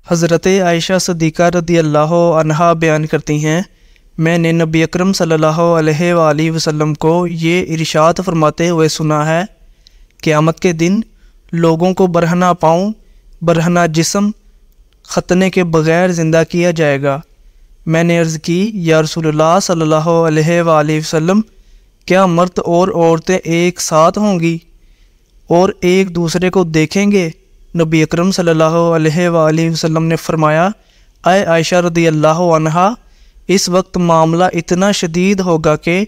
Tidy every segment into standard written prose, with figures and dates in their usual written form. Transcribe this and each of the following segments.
حضرت عائشہ صدیقہ رضی اللہ عنہا بیان کرتی ہیں، میں نے نبی اکرم صلی اللہ علیہ وآلہ وسلم کو یہ ارشاد فرماتے ہوئے سنا ہے، قیامت کے دن لوگوں کو برہنہ پاؤں برہنہ جسم ختنے کے بغیر زندہ کیا جائے گا۔ میں نے عرض کی، یا رسول اللہ صلی اللہ علیہ وآلہ وسلم، کیا مرد اور عورتیں ایک ساتھ ہوں گی اور ایک دوسرے کو دیکھیں گے؟ نبی اکرم صلی اللہ علیہ وآلہ وسلم نے فرمایا، اے عائشہ رضی اللہ عنہا، اس وقت معاملہ اتنا شدید ہوگا کہ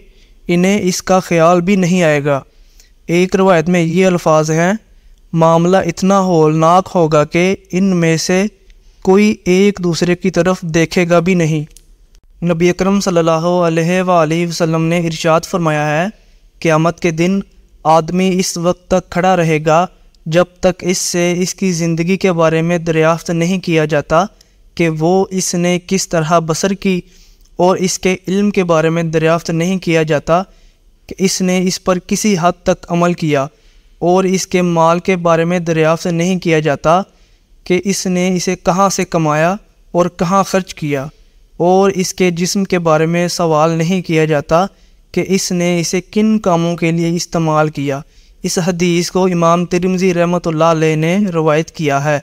انہیں اس کا خیال بھی نہیں آئے گا۔ ایک روایت میں یہ الفاظ ہیں، معاملہ اتنا ہولناک ہوگا کہ ان میں سے کوئی ایک دوسرے کی طرف دیکھے گا بھی نہیں۔ نبی اکرم صلی اللہ علیہ وآلہ وسلم نے ارشاد فرمایا ہے، قیامت کے دن آدمی اس وقت تک کھڑا رہے گا جب تک اس سے اس کی زندگی کے بارے میں دریافت نہیں کیا جاتا کہ وہ اس نے کس طرح بسر کی، اور اس کے علم کے بارے میں دریافت نہیں کیا جاتا کہ اس نے اس پر کسی حد تک عمل کیا، اور اس کے مال کے بارے میں دریافت نہیں کیا جاتا کہ اس نے اسے کہاں سے کمایا اور کہاں خرچ کیا، اور اس کے جسم کے بارے میں سوال نہیں کیا جاتا کہ اس نے اسے کن کاموں کے لیے استعمال کیا۔ اس حدیث کو امام ترمذی رحمۃ اللہ علیہ نے روایت کیا ہے۔